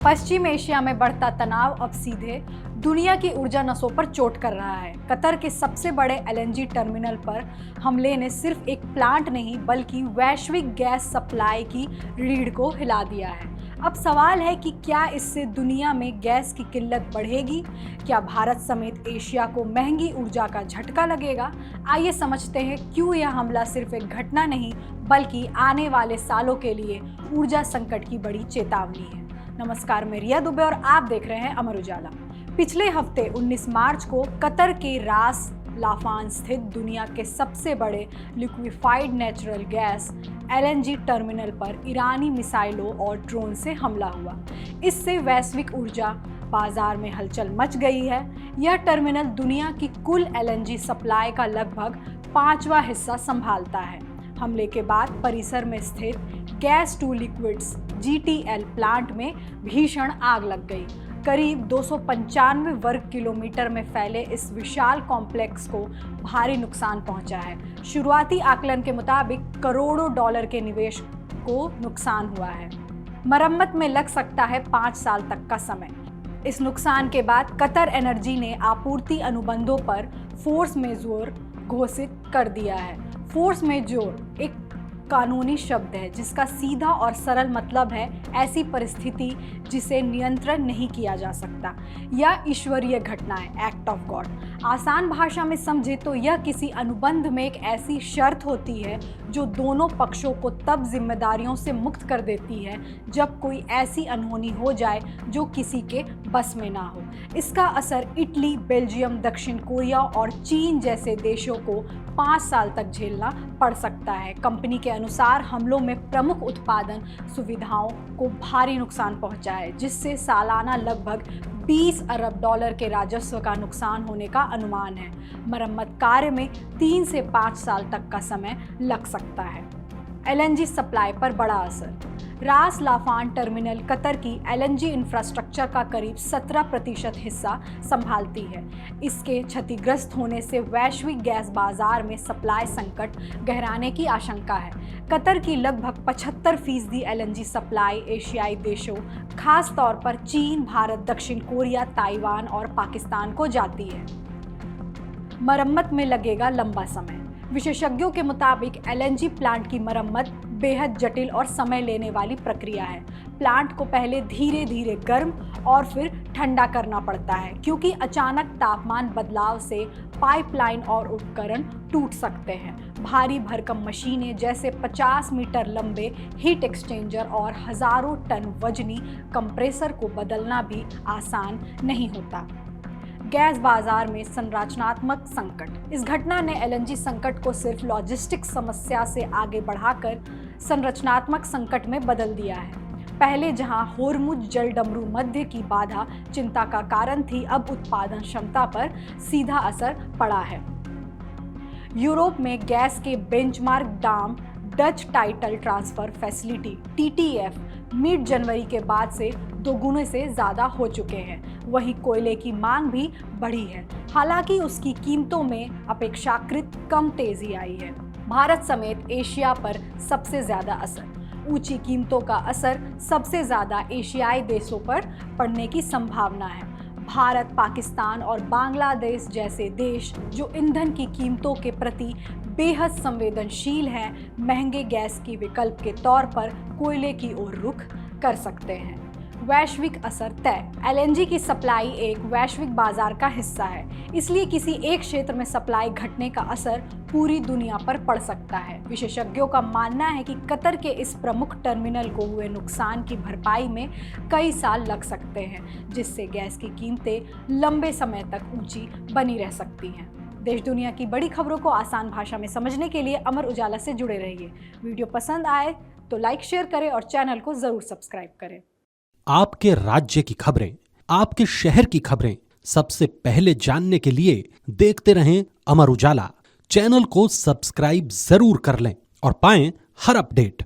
पश्चिम Asia में बढ़ता तनाव अब सीधे दुनिया की ऊर्जा नसों पर चोट कर रहा है। कतर के सबसे बड़े एलएनजी टर्मिनल पर हमले ने सिर्फ एक प्लांट नहीं बल्कि वैश्विक गैस सप्लाई की रीढ़ को हिला दिया है। अब सवाल है कि क्या इससे दुनिया में गैस की किल्लत बढ़ेगी? क्या भारत समेत एशिया को महंगी ऊर्जा का झटका लगेगा? आइए समझते हैं क्यों यह हमला सिर्फ एक घटना नहीं बल्कि आने वाले सालों के लिए ऊर्जा संकट की बड़ी चेतावनी है। नमस्कार, मैं रिया दुबे और आप देख रहे हैं अमर उजाला। पिछले हफ्ते 19 मार्च को कतर के रास लाफान स्थित दुनिया के सबसे बड़े liquefied natural gas LNG terminal पर ईरानी मिसाइलों और ड्रोन से हमला हुआ। इससे वैश्विक ऊर्जा बाजार में हलचल मच गई है। यह टर्मिनल दुनिया की कुल एलएनजी सप्लाई का लगभग 5वां हिस्सा संभालता है। हमले के बाद परिसर में स्थित gas two liquids GTL plant में भीषण आग लग गई। करीब 295 वर्ग किलोमीटर में फैले इस विशाल कॉम्प्लेक्स को भारी नुकसान पहुंचा है। शुरुआती आकलन के मुताबिक करोड़ों डॉलर के निवेश को नुकसान हुआ है। मरम्मत में लग सकता है 5 साल तक का समय। इस नुकसान के बाद कतर एनर्जी ने आपूर्ति अनुबंधों पर फोर्स मेजोर घोषित कर दिया है। फोर्स मेजोर एक कानूनी शब्द है जिसका सीधा और सरल मतलब है ऐसी परिस्थिति जिसे नियंत्रण नहीं किया जा सकता या ईश्वरीय घटना है, एक्ट ऑफ गॉड। आसान भाषा में समझे तो यह किसी अनुबंध में एक ऐसी शर्त होती है जो दोनों पक्षों को तब जिम्मेदारियों से मुक्त कर देती है जब कोई ऐसी अनहोनी हो जाए जो किसी के बस में ना हो। इसका असर इटली, बेल्जियम, दक्षिण कोरिया और चीन जैसे देशों को 5 साल तक झेलना पड़ सकता है। कंपनी के अनुसार हमलों में प्रमुख उत्पादन सुविधाओं को भारी नुकसान पहुंचा है, जिससे सालाना लगभग 20 अरब डॉलर के राजस्व का नुकसान होने का अनुमान है। मरम्मत कार्य में 3 से 5 साल तक का समय लग सकता है। एलएनजी सप्लाई पर बड़ा असर। रास लाफान टर्मिनल कतर की एलएनजी इंफ्रास्ट्रक्चर का करीब 17% हिस्सा संभालती है। इसके क्षतिग्रस्त होने से वैश्विक गैस बाजार में सप्लाई संकट गहराने की आशंका है। कतर की लगभग 75% एलएनजी सप्लाई एशियाई देशों, खास तौर पर चीन, भारत, दक्षिण कोरिया, ताइवान और पाकिस्तान को जाती है। मरम्मत में लगेगा लंबा समय। विशेषज्ञों के मुताबिक एलएनजी प्लांट की मरम्मत बेहद जटिल और समय लेने वाली प्रक्रिया है। प्लांट को पहले धीरे धीरे गर्म और फिर ठंडा करना पड़ता है, क्योंकि अचानक तापमान बदलाव से पाइपलाइन और उपकरण टूट सकते हैं। भारी भरकम मशीनें जैसे 50 मीटर लंबे हीट एक्सचेंजर और हजारों टन वजनी कंप्रेसर को बदलना भी आसान नहीं होता। गैस बाजार में संरचनात्मक संकट। इस घटना ने एलएनजी संकट को सिर्फ लॉजिस्टिक समस्या से आगे बढ़ाकर संरचनात्मक संकट में बदल दिया है। पहले जहां होर्मुज जलडमरू मध्य की बाधा चिंता का कारण थी, अब उत्पादन क्षमता पर सीधा असर पड़ा है। यूरोप में गैस के बेंचमार्क दाम Dutch title transfer facility TTF mid जनवरी के बाद से 2 गुने से ज़्यादा हो चुके हैं। वहीं कोयले की मांग भी बढ़ी है, हालांकि उसकी कीमतों में अपेक्षाकृत कम तेजी आई है। भारत समेत एशिया पर सबसे ज़्यादा असर। ऊंची कीमतों का असर सबसे ज़्यादा एशियाई देशों पर पड़ने की संभावना है। भारत, पाकिस्तान और बांग्लादेश जैसे देश जो ईंधन की कीमतों के प्रति बेहद संवेदनशील हैं, महंगे गैस की विकल्प के तौर पर कोयले की ओर रुख कर सकते हैं। वैश्विक असर तय। एलएनजी की सप्लाई एक वैश्विक बाजार का हिस्सा है, इसलिए किसी एक क्षेत्र में सप्लाई घटने का असर पूरी दुनिया पर पड़ सकता है। विशेषज्ञों का मानना है कि कतर के इस प्रमुख टर्मिनल को हुए नुकसान की भरपाई में कई साल लग सकते हैं, जिससे गैस की कीमतें लंबे समय तक ऊंची बनी रह सकती हैं। देश दुनिया की बड़ी खबरों को आसान भाषा में समझने के लिए अमर उजाला से जुड़े रहिए। वीडियो पसंद आए तो लाइक, शेयर करें और चैनल को जरूर सब्सक्राइब करें। आपके राज्य की खबरें, आपके शहर की खबरें सबसे पहले जानने के लिए देखते रहें अमर उजाला। चैनल को सब्सक्राइब जरूर कर लें और पाएं हर अपडेट।